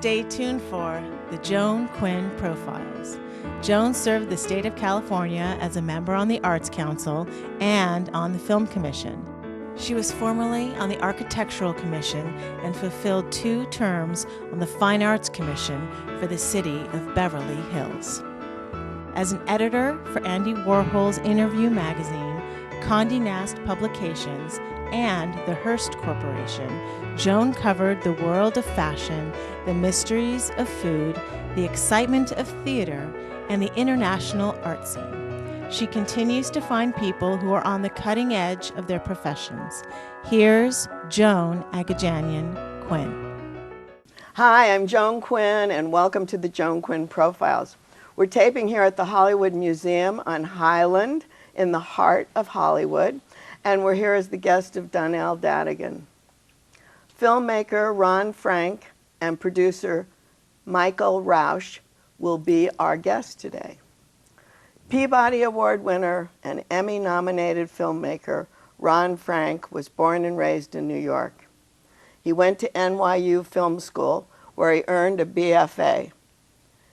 Stay tuned for the Joan Quinn Profiles. Joan served the state of California as a member on the Arts Council and on the Film Commission. She was formerly on the Architectural Commission and fulfilled 2 terms on the Fine Arts Commission for the city of Beverly Hills. As an editor for Andy Warhol's Interview magazine, Condé Nast Publications, and the Hearst Corporation, Joan covered the world of fashion, the mysteries of food, the excitement of theater, and the international art scene. She continues to find people who are on the cutting edge of their professions. Here's Joan Agajanian Quinn. Hi, I'm Joan Quinn, and welcome to the Joan Quinn Profiles. We're taping here at the Hollywood Museum on Highland in the heart of Hollywood, and we're here as the guest of Donnell Dadigan. Filmmaker Ron Frank and producer Michael Roush will be our guest today. Peabody Award winner and Emmy-nominated filmmaker Ron Frank was born and raised in New York. He went to NYU Film School, where he earned a BFA.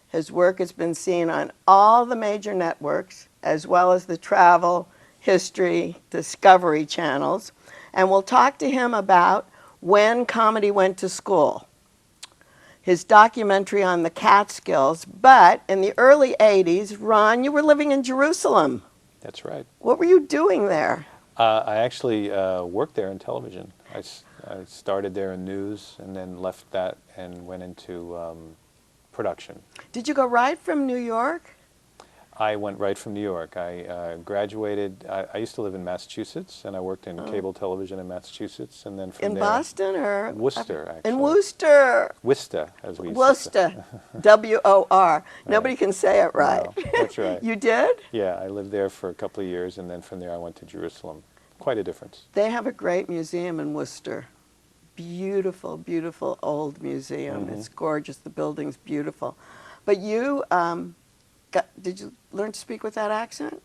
His work has been seen on all the major networks, as well as the travel, history, Discovery channels, and we'll talk to him about when comedy went to school, his documentary on the Catskills, but in the early 80s, Ron, you were living in Jerusalem. That's right. What were you doing there? I actually worked there in television. I started there in news and then left that and went into production. Did you go right from New York? I went right from New York. I graduated. I used to live in Massachusetts, and I worked in cable television in Massachusetts, and then from in there, Boston or Worcester, actually. In Worcester. Worcester, as we used Worcester, to say. W-O-R. Nobody can say it right. No, that's right. You did? Yeah, I lived there for a couple of years, and then from there I went to Jerusalem. Quite a difference. They have a great museum in Worcester. Beautiful, beautiful old museum. It's gorgeous. The building's beautiful. But you, did you learn to speak with that accent?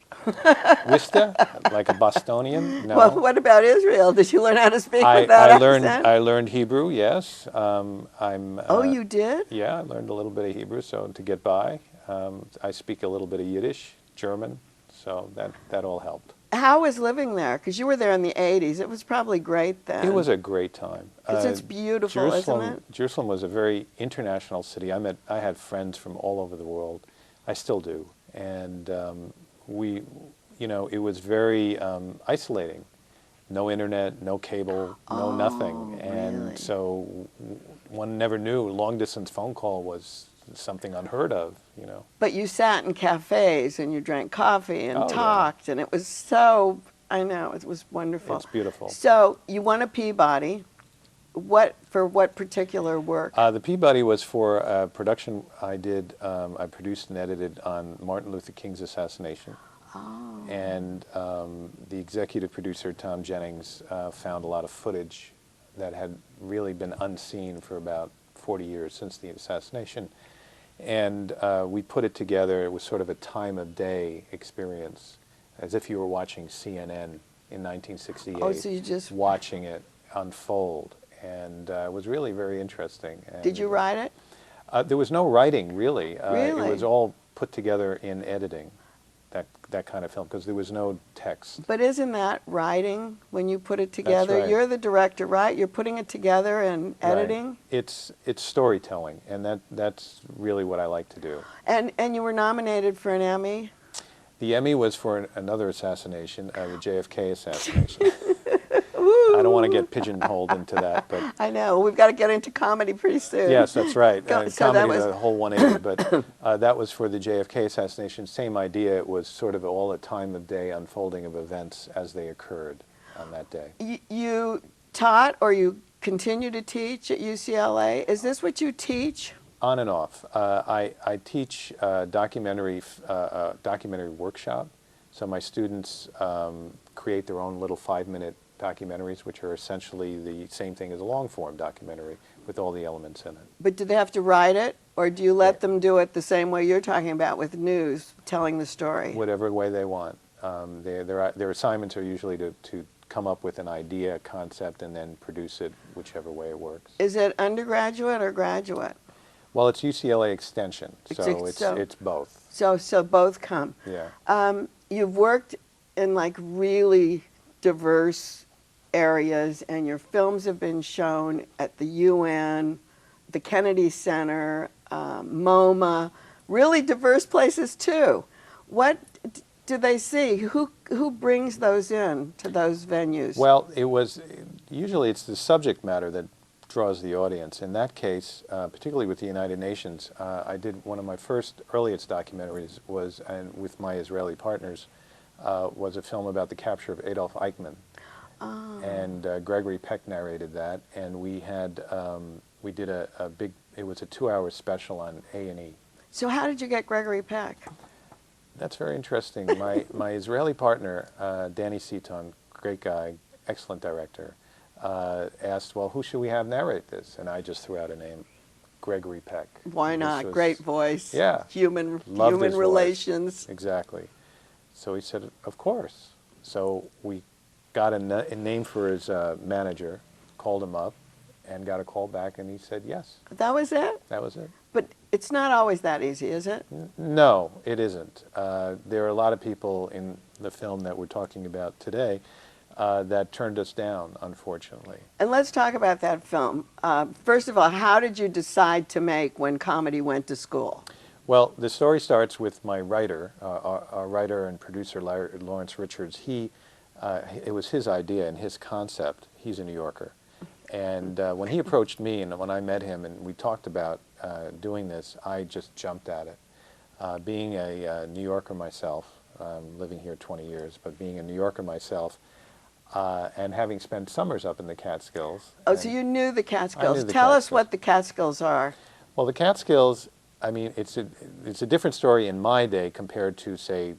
Worcester, like a Bostonian? No. Well, what about Israel? Did you learn how to speak with that accent? I learned Hebrew, yes. Oh, you did? Yeah, I learned a little bit of Hebrew, so to get by. I speak a little bit of Yiddish, German, so that all helped. How was living there? Because you were there in the 80s. It was probably great then. It was a great time. Because it's beautiful, isn't it? Jerusalem was a very international city. I had friends from all over the world. I still do. And it was very isolating. No internet, no cable, no nothing. And really? so one never knew. Long distance phone call was something unheard of, But you sat in cafes and you drank coffee and talked, and it was so, I know, it was wonderful. It's beautiful. So you won a Peabody. For what particular work? The Peabody was for a production I did. I produced and edited on Martin Luther King's assassination. Oh. And the executive producer, Tom Jennings, found a lot of footage that had really been unseen for about 40 years since the assassination. And we put it together. It was sort of a time of day experience, as if you were watching CNN in 1968. Oh, so you just watching it unfold. And it was really very interesting. And, did you write it? There was no writing, really. Really? It was all put together in editing, that kind of film, because there was no text. But isn't that writing when you put it together? That's right. You're the director, right? You're putting it together and editing? Right. It's storytelling, and that's really what I like to do. And you were nominated for an Emmy? The Emmy was for another assassination, the JFK assassination. I don't want to get pigeonholed into that, but I know. We've got to get into comedy pretty soon. yes, that's right. So that Comedy, was the whole 180, but that was for the JFK assassination. Same idea. It was sort of all a time of day unfolding of events as they occurred on that day. You taught or you continue to teach at UCLA. Is this what you teach? On and off. I teach documentary workshop. So my students create their own little 5-minute documentaries, which are essentially the same thing as a long-form documentary with all the elements in it. But do they have to write it, or do you let them do it the same way you're talking about with news, telling the story? Whatever way they want. Their assignments are usually to come up with an idea, a concept, and then produce it whichever way it works. Is it undergraduate or graduate? Well, it's UCLA Extension, so it's both. So both come. Yeah. You've worked in like really diverse areas, and your films have been shown at the UN, the Kennedy Center, MoMA, really diverse places too. What do they see? Who brings those in to those venues? Well, usually it's the subject matter that draws the audience. In that case, particularly with the United Nations, I did one of my earliest documentaries and with my Israeli partners, was a film about the capture of Adolf Eichmann. Oh. And Gregory Peck narrated that, and we did a big, it was a 2-hour special on A&E. So how did you get Gregory Peck? That's very interesting. My Israeli partner, Danny Seaton, great guy, excellent director, asked, well, who should we have narrate this? And I just threw out a name, Gregory Peck. Why not? Great voice. Yeah. Human relations. Voice. Exactly. So he said, of course. So we got a name for his manager, called him up, and got a call back, and he said yes. That was it? That was it. But it's not always that easy, is it? No, it isn't. There are a lot of people in the film that we're talking about today that turned us down, unfortunately. And let's talk about that film. First of all, how did you decide to make When Comedy Went to School? Well, the story starts with my writer, our writer and producer, Lawrence Richards. It was his idea and his concept. He's a New Yorker. And when he approached me and when I met him and we talked about doing this, I just jumped at it. Being a New Yorker myself, living here 20 years, but being a New Yorker myself, and having spent summers up in the Catskills. Oh, so you knew the Catskills. I knew the Tell Catskills. us what the Catskills are. Well, the Catskills, I mean, it's a different story in my day compared to, say,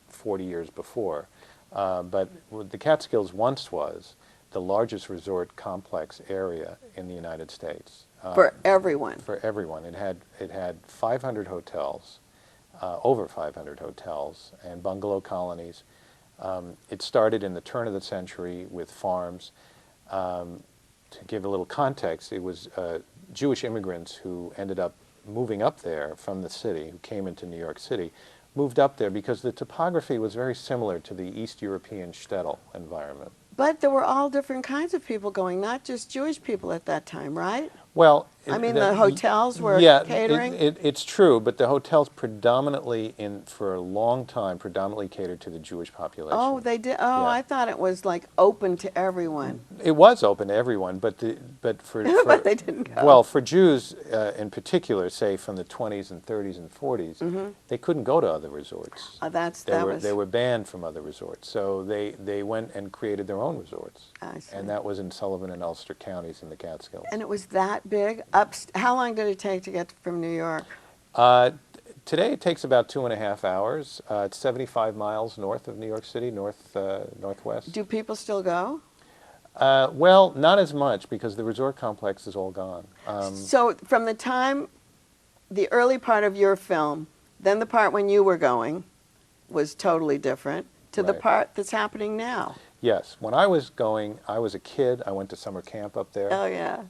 40 years before. But what the Catskills once was the largest resort complex area in the United States. For everyone. For everyone. It had 500 hotels, over 500 hotels, and bungalow colonies. It started in the turn of the century with farms. To give a little context, it was Jewish immigrants who ended up moving up there from the city, who came into New York City, moved up there because the topography was very similar to the East European shtetl environment. But there were all different kinds of people going, not just Jewish people at that time, right? Well, I mean, the hotels were catering? It's true, but the hotels predominantly, for a long time, predominantly catered to the Jewish population. Oh, they did? Oh, yeah. I thought it was like open to everyone. It was open to everyone, but for but they didn't go. Well, for Jews in particular, say from the 20s and 30s and 40s, they couldn't go to other resorts. They were banned from other resorts, so they went and created their own resorts. I see. And that was in Sullivan and Ulster counties in the Catskills. And it was that big? How long did it take to get from New York? Today it takes about 2.5 hours. It's 75 miles north of New York City, northwest. Do people still go? Well, not as much because the resort complex is all gone. So from the time, the early part of your film, then the part when you were going was totally different to the part that's happening now. Yes. When I was going, I was a kid. I went to summer camp up there. Oh, yeah.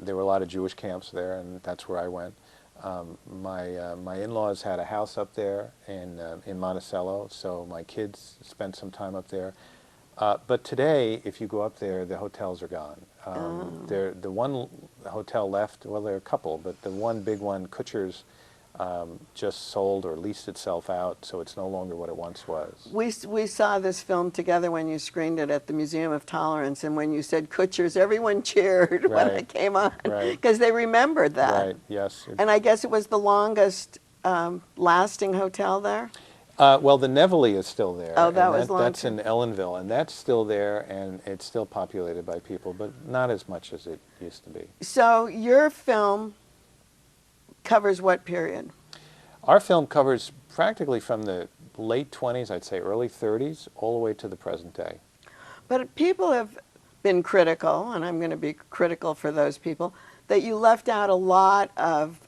There were a lot of Jewish camps there, and that's where I went. My in-laws had a house up there in Monticello, so my kids spent some time up there. But today, if you go up there, the hotels are gone. The one hotel left, well, there are a couple, but the one big one, Kutcher's, just sold or leased itself out, so it's no longer what it once was. We saw this film together when you screened it at the Museum of Tolerance, and when you said Kutcher's, everyone cheered when it came on, because they remembered that. Right, yes. And I guess it was the longest lasting hotel there? Well, the Nevele is still there. Oh, that's in Ellenville, and that's still there, and it's still populated by people, but not as much as it used to be. So your film covers what period? Our film covers practically from the late 20s, I'd say early 30s, all the way to the present day. But people have been critical, and I'm going to be critical for those people, that you left out a lot of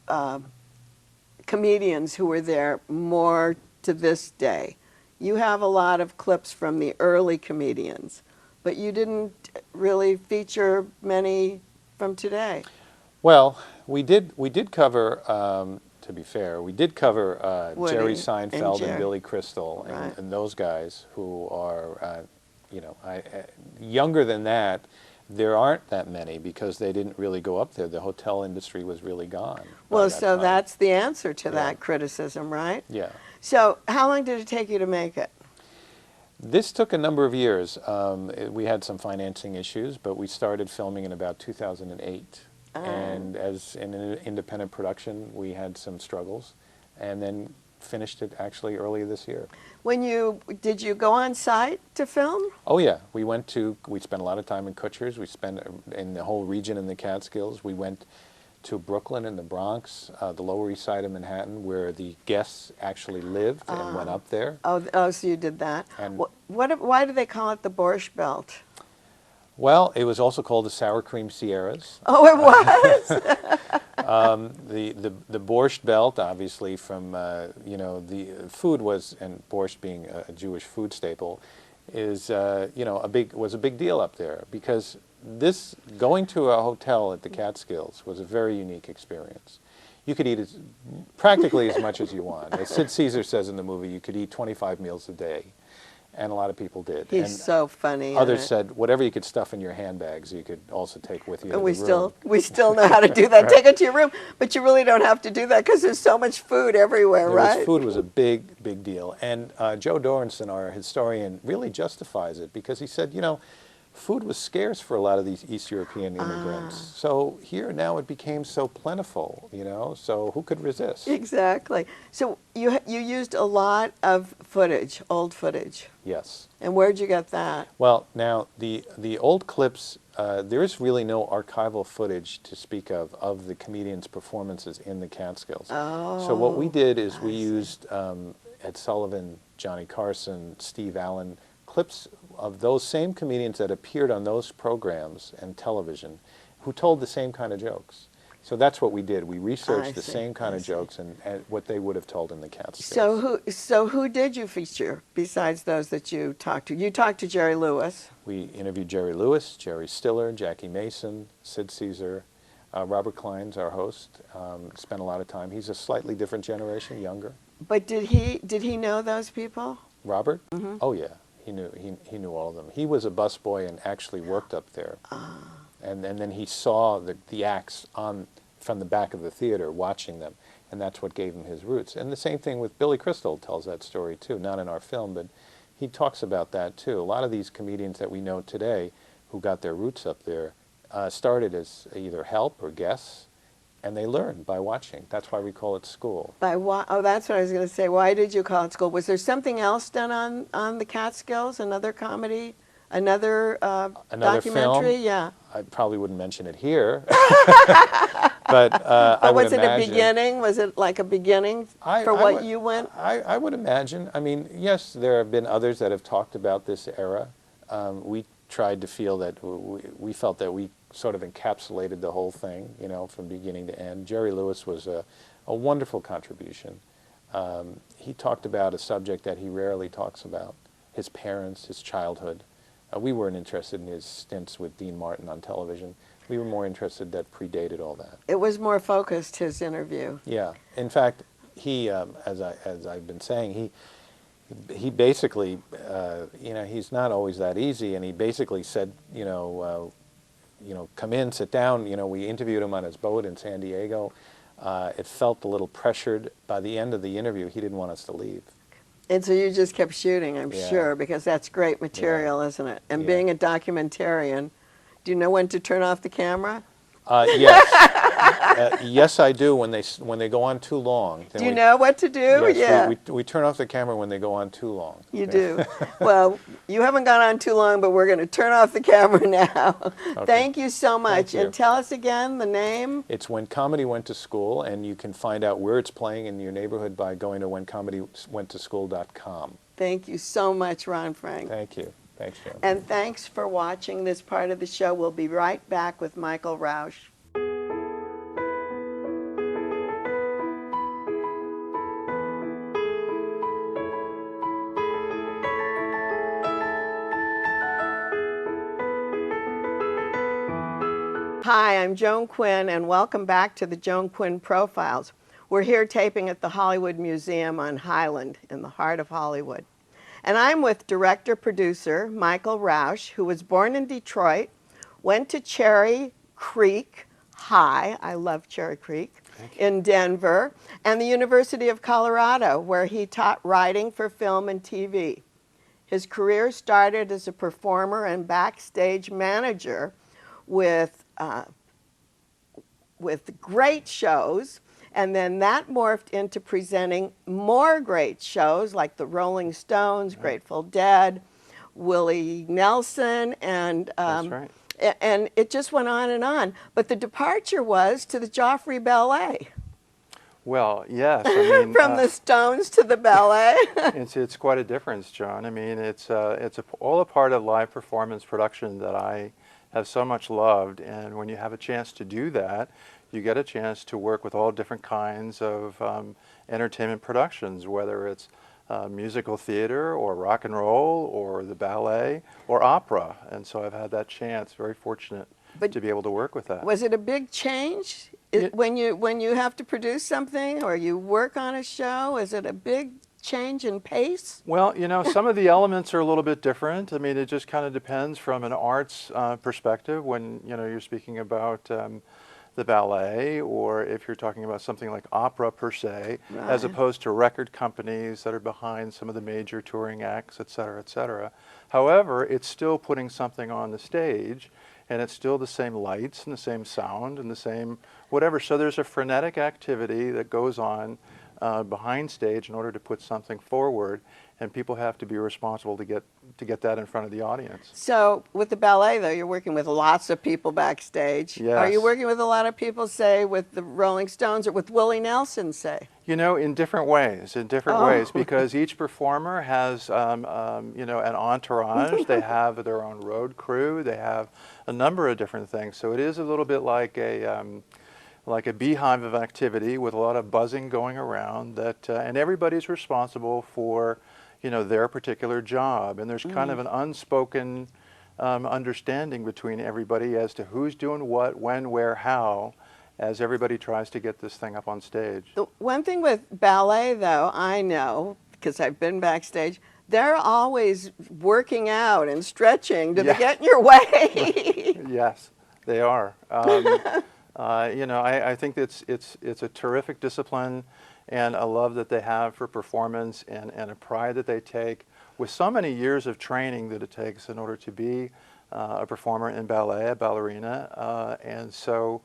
comedians who were there more to this day. You have a lot of clips from the early comedians, but you didn't really feature many from today. Well, We did cover, to be fair, we did cover Woody Jerry and Seinfeld and Jerry. Billy Crystal Right. and those guys who are, younger than that. There aren't that many because they didn't really go up there. The hotel industry was really gone. by Well, that so time. that's the answer to Yeah. that criticism, right? Yeah. So how long did it take you to make it? This took a number of years. We had some financing issues, but we started filming in about 2008. And as in an independent production, we had some struggles, and then finished it actually earlier this year. Did you go on site to film? Oh yeah, we spent a lot of time in Kutcher's. We spent in the whole region in the Catskills. We went to Brooklyn and the Bronx, the Lower East Side of Manhattan, where the guests actually lived and went up there. Oh, so you did that. And- Why do they call it the Borscht Belt? Well, it was also called the Sour Cream Sierras. Oh, it was? The Borscht Belt, obviously, from the food was, and borscht being a Jewish food staple, was a big deal up there because going to a hotel at the Catskills was a very unique experience. You could eat practically as much as you want. As Sid Caesar says in the movie, you could eat 25 meals a day, and a lot of people did. He's and so funny. others said whatever you could stuff in your handbags, you could also take with you. And to we the room. still know how to do that. Take it to your room, but you really don't have to do that because there's so much food everywhere, right? Food was a big deal. And Joe Dorenson, our historian, really justifies it because he said, food was scarce for a lot of these East European immigrants. So here now it became so plentiful, so who could resist? Exactly. So you used a lot of footage, old footage. Yes. And where'd you get that? Well, now the old clips, there is really no archival footage to speak of the comedians' performances in the Catskills. Oh. So what we did is we used Ed Sullivan, Johnny Carson, Steve Allen, clips of those same comedians that appeared on those programs and television who told the same kind of jokes. So that's what we did. We researched the same kind of jokes and what they would have told in the Catskills. So who did you feature besides those that you talked to? You talked to Jerry Lewis. We interviewed Jerry Lewis, Jerry Stiller, Jackie Mason, Sid Caesar, Robert Klein's our host. Spent a lot of time. He's a slightly different generation, younger. But did he know those people? Robert? Mm-hmm. Oh yeah. He knew all of them. He was a busboy and actually worked up there. And then he saw the acts from the back of the theater, watching them, and that's what gave him his roots. And the same thing with Billy Crystal tells that story too, not in our film, but he talks about that too. A lot of these comedians that we know today who got their roots up there started as either help or guests, and they learned by watching. That's why we call it school. Oh, that's what I was going to say. Why did you call it school? Was there something else done on the Catskills? Another comedy? Another documentary? Film? Yeah. I probably wouldn't mention it here. But I would was it imagine, a beginning? Was it like a beginning for what you went? I would imagine. I mean, yes, there have been others that have talked about this era. We tried to feel that we felt that we sort of encapsulated the whole thing, from beginning to end. Jerry Lewis was a wonderful contribution. He talked about a subject that he rarely talks about, his parents, his childhood. We weren't interested in his stints with Dean Martin on television. We were more interested that predated all that. It was more focused, his interview. Yeah. In fact, he, as I've been saying, he basically, he's not always that easy, and he basically said, come in, sit down. We interviewed him on his boat in San Diego. It felt a little pressured. By the end of the interview, he didn't want us to leave. And so you just kept shooting, I'm Yeah. sure, because that's great material, isn't it? And being a documentarian, do you know when to turn off the camera? Yes. Yes, I do when they go on too long. Do you know what to do? Yes, we turn off the camera when they go on too long. You do. Well, you haven't gone on too long, but we're going to turn off the camera now. Okay. Thank you so much. Thank you. And tell us again the name. It's When Comedy Went to School, and you can find out where it's playing in your neighborhood by going to whenComedyWentToSchool.com. Thank you so much, Ron Frank. Thank you. Thanks, Joan. And thanks for watching this part of the show. We'll be right back with Michael Roush. Hi, I'm Joan Quinn, and welcome back to the Joan Quinn Profiles. We're here taping at the Hollywood Museum on Highland in the heart of Hollywood. And I'm with director-producer Michael Roush, who was born in Detroit, went to Cherry Creek High, I love Cherry Creek, in Denver, and the University of Colorado, where he taught writing for film and TV. His career started as a performer and backstage manager with great shows, and then that morphed into presenting more great shows like the Rolling Stones, Grateful Dead, Willie Nelson, and That's right. and it just went on and on. But the departure was to the Joffrey Ballet. Well, yes. I mean, From the Stones to the ballet. it's quite a difference, John. I mean, it's all a part of live performance production that I have so much loved. And when you have a chance to do that, you get a chance to work with all different kinds of entertainment productions, whether it's musical theater or rock and roll or the ballet or opera. And so I've had that chance, very fortunate to be able to work with that. Was it a big change when you have to produce something or you work on a show? Is it a big change in pace? Well, you know, some of the elements are a little bit different. I mean, it just kind of depends from an arts perspective when, you know, you're speaking about the ballet, or if you're talking about something like opera per se, as opposed to record companies that are behind some of the major touring acts, et cetera, et cetera. However, it's still putting something on the stage, and it's still the same lights and the same sound and the same whatever. So there's a frenetic activity that goes on behind stage in order to put something forward, and people have to be responsible to get that in front of the audience. So with the ballet, though, you're working with lots of people backstage. Yes. Are you working with a lot of people, say, with the Rolling Stones or with Willie Nelson, say? You know, in different ways, because each performer has, you know, an entourage. They have their own road crew. They have a number of different things. So it is a little bit like a beehive of activity with a lot of buzzing going around. That and everybody's responsible for, you know, their particular job. And there's kind of an unspoken understanding between everybody as to who's doing what, when, where, how, as everybody tries to get this thing up on stage. The one thing with ballet, though, I know, because I've been backstage, they're always working out and stretching. Do they get in your way? Yes, they are. You know, I think it's a terrific discipline, and a love that they have for performance, and a pride that they take with so many years of training that it takes in order to be a performer in ballet, a ballerina, and so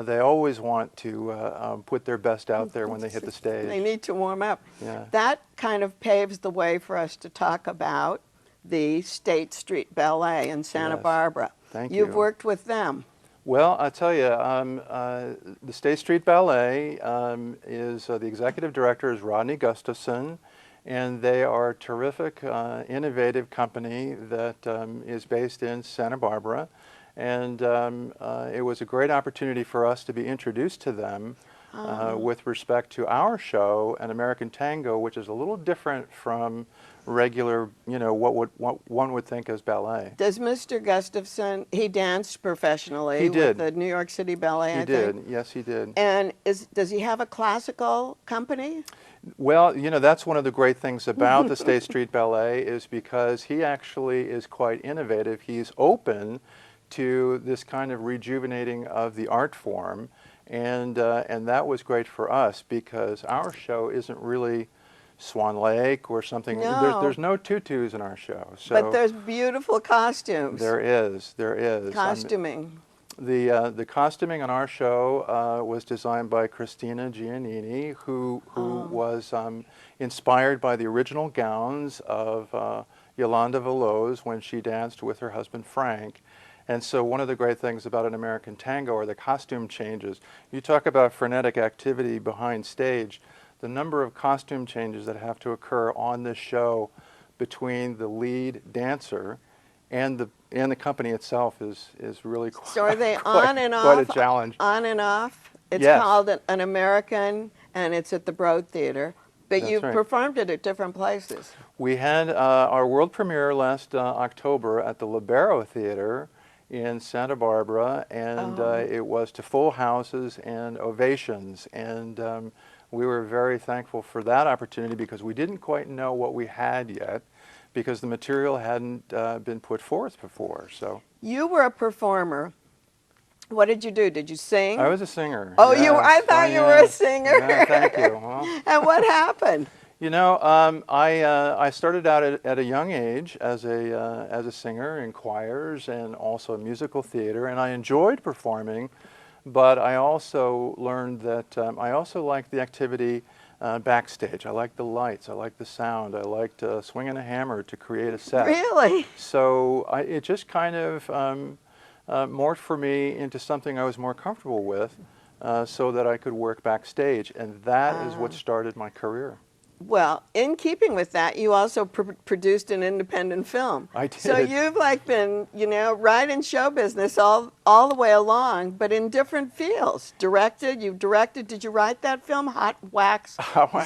they always want to put their best out there when they hit the stage. They need to warm up. Yeah. That kind of paves the way for us to talk about the State Street Ballet in Santa Barbara. Thank you. You've worked with them. Well, I tell you, the State Street Ballet is the executive director is Rodney Gustafson, and they are a terrific, innovative company that is based in Santa Barbara. And it was a great opportunity for us to be introduced to them with respect to our show, An American Tango, which is a little different from regular, you know, what one would think as ballet. Does Mr. Gustafson, he danced professionally He did. with the New York City Ballet, I think? He did, yes he did. And does he have a classical company? Well, you know, that's one of the great things about the State Street Ballet is because he actually is quite innovative. He's open to this kind of rejuvenating of the art form, and that was great for us because our show isn't really Swan Lake or something. No. There's no tutus in our show. So But there's beautiful costumes. There is. Costuming. The costuming on our show was designed by Christina Giannini, who was inspired by the original gowns of Yolanda Veloz when she danced with her husband Frank. And so one of the great things about An American Tango are the costume changes. You talk about frenetic activity behind stage. The number of costume changes that have to occur on this show between the lead dancer and the company itself is really quite, So are they quite, on and off? quite a challenge. On and off? It's Yes. called An American, and it's at the Broad Theater. But That's you've right. performed it at different places. We had our world premiere last October at the Libero Theater, in Santa Barbara, and it was to full houses and ovations, and we were very thankful for that opportunity because we didn't quite know what we had yet, because the material hadn't been put forth before. So you were a performer. What did you do? Did you sing? I was a singer. Oh, yes. you were, I thought you were a singer. Yeah, thank you. Well, And what happened? you know, I started out at a young age as a singer in choirs and also musical theater, and I enjoyed performing, but I also learned that I also liked the activity backstage. I liked the lights, I liked the sound, I liked swinging a hammer to create a set. Really? So it just kind of morphed for me into something I was more comfortable with, so that I could work backstage, and that is what started my career. Well, in keeping with that, you also produced an independent film. I did. So you've like been, you know, right in show business all the way along, but in different fields. You've directed. Did you write that film, Hot Wax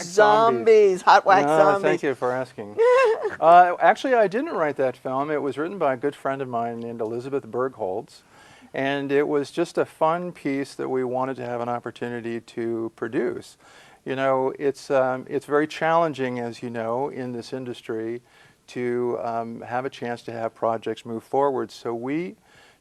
Zombies? Hot Wax Zombies. Thank you for asking. Actually, I didn't write that film. It was written by a good friend of mine named Elizabeth Bergholz, and it was just a fun piece that we wanted to have an opportunity to produce. You know, it's very challenging, as you know, in this industry to have a chance to have projects move forward. So we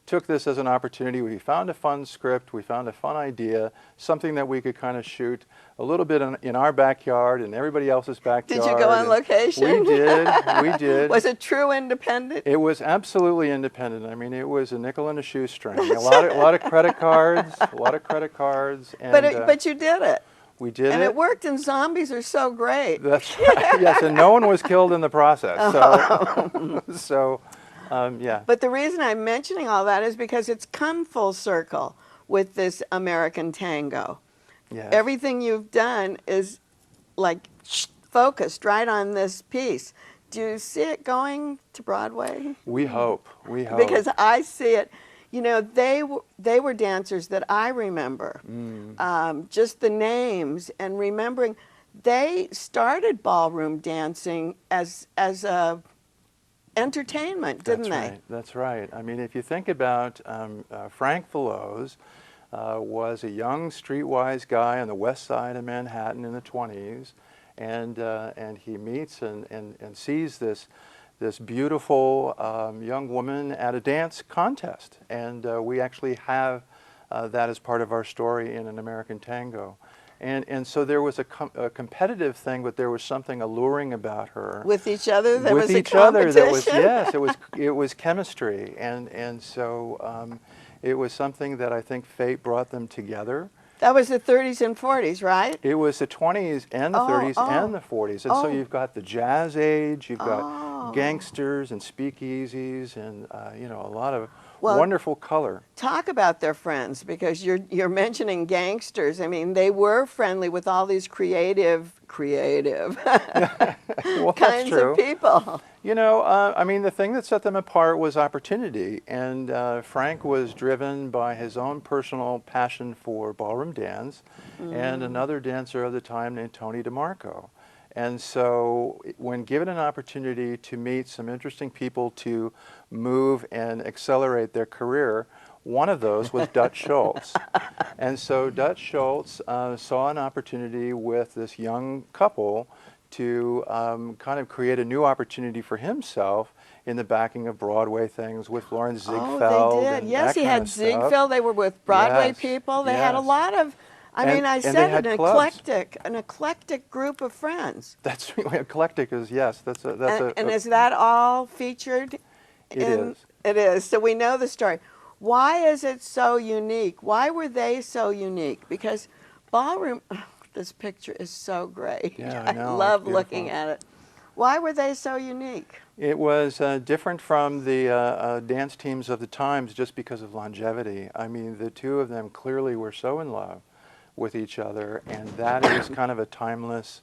took this as an opportunity. We found a fun script, we found a fun idea, something that we could kind of shoot a little bit in our backyard and everybody else's backyard. Did you go on location? We did, we did. Was it true independent? It was absolutely independent. I mean, it was a nickel and a shoestring. A lot of credit cards, And, but you did it. We did and it worked, and zombies are so great. That's right. Yes, and no one was killed in the process. So, yeah. But the reason I'm mentioning all that is because it's come full circle with this American Tango. Yes. Everything you've done is like focused right on this piece. Do you see it going to Broadway? We hope. We hope. Because I see it. You know, they were dancers that I remember. Just the names and remembering. They started ballroom dancing as a entertainment, didn't they? That's right. I mean, if you think about Frank Veloz, was a young streetwise guy on the west side of Manhattan in the 20s, and he meets and sees this beautiful young woman at a dance contest, and we actually have that as part of our story in An American Tango. And so there was a competitive thing, but there was something alluring about her. With each other, there was a competition. With each other, there was, yes, it was chemistry, and so it was something that I think fate brought them together. That was the 30s and 40s, right? It was the 20s and the 30s and the 40s. And so you've got the jazz age, you've got gangsters and speakeasies, and you know, a lot of wonderful color. Talk about their friends, because you're mentioning gangsters. I mean, they were friendly with all these creative well, kinds of people. You know, I mean, the thing that set them apart was opportunity, and Frank was driven by his own personal passion for ballroom dance, and another dancer of the time named Tony DeMarco. And so when given an opportunity to meet some interesting people to move and accelerate their career, one of those was Dutch Schultz. And so Dutch Schultz saw an opportunity with this young couple to kind of create a new opportunity for himself in the backing of Broadway things with Lawrence Ziegfeld. Oh, they did. Yes, he had Ziegfeld. They were with Broadway people. They had a lot of, I mean, I said an eclectic group of friends. That's eclectic is, yes. And is that all featured? It is. It is. So we know the story. Why is it so unique? Why were they so unique? Because ballroom, this picture is so great. Yeah, I know. I love looking at it. Why were they so unique? It was different from the dance teams of the times just because of longevity. I mean, the two of them clearly were so in love with each other, and that is kind of a timeless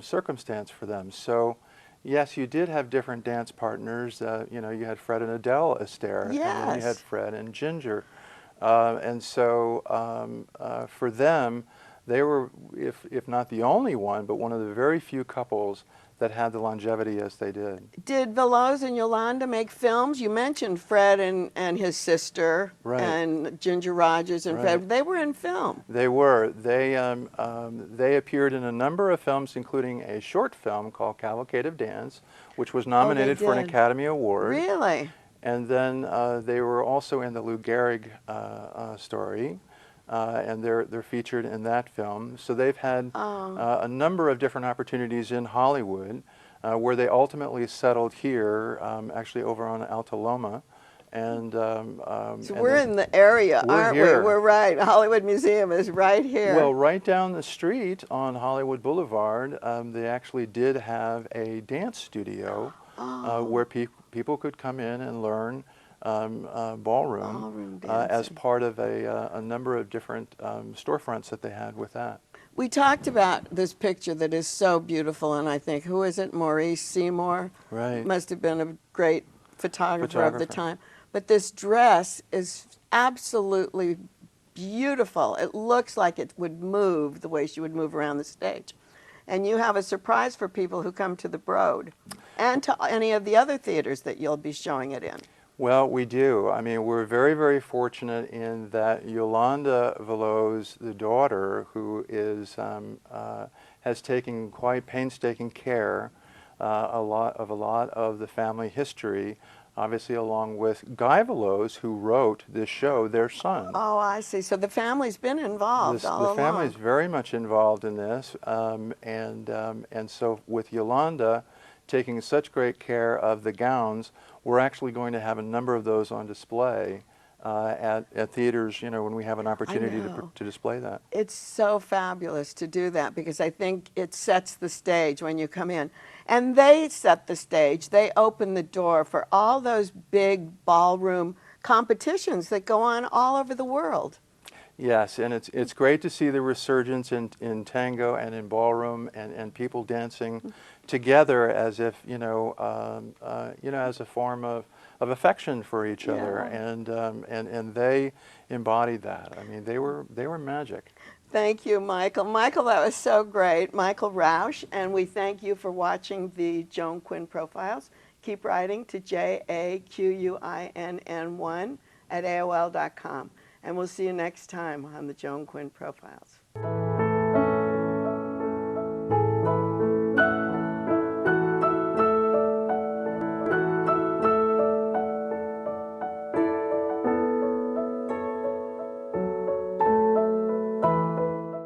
circumstance for them. So, yes, you did have different dance partners. You know, you had Fred and Adele Astaire, and then you had Fred and Ginger. And so for them, they were, if not the only one, but one of the very few couples that had the longevity as they did. Did Veloz and Yolanda make films? You mentioned Fred and his sister, Right. and Ginger Rogers and Right. Fred. They were in film. They were. They appeared in a number of films, including a short film called Cavalcade of Dance, which was nominated for an did. Academy Award. Really? And then they were also in the Lou Gehrig story, and they're featured in that film. So they've had a number of different opportunities in Hollywood, where they ultimately settled here, actually over on Alta Loma. And So we're in the area, aren't here. we? We're right. Hollywood Museum is right here. Well, right down the street on Hollywood Boulevard, they actually did have a dance studio where people could come in and learn ballroom as part of a number of different storefronts that they had with that. We talked about this picture that is so beautiful, and I think, who is it? Maurice Seymour? Right. Must have been a great photographer of the time. But this dress is absolutely beautiful. It looks like it would move the way she would move around the stage. And you have a surprise for people who come to the Broad and to any of the other theaters that you'll be showing it in. Well, we do. I mean, we're very, very fortunate in that Yolanda Veloz, the daughter, who is has taken quite painstaking care a lot of the family history, obviously along with Guy Veloz, who wrote this show, their son. Oh, I see. So the family's been involved all along. The family's very much involved in this, and so with Yolanda taking such great care of the gowns, we're actually going to have a number of those on display at theaters, you know, when we have an opportunity to display that. It's so fabulous to do that because I think it sets the stage when you come in. And they set the stage. They open the door for all those big ballroom competitions that go on all over the world. Yes, and it's great to see the resurgence in tango and in ballroom and people dancing together as if, as a form of affection for each other, and they embodied that. I mean, they were magic. Thank you, Michael. Michael, that was so great. Michael Roush, and we thank you for watching the Joan Quinn Profiles. Keep writing to JAQUINN1 at AOL.com. And we'll see you next time on the Joan Quinn Profiles.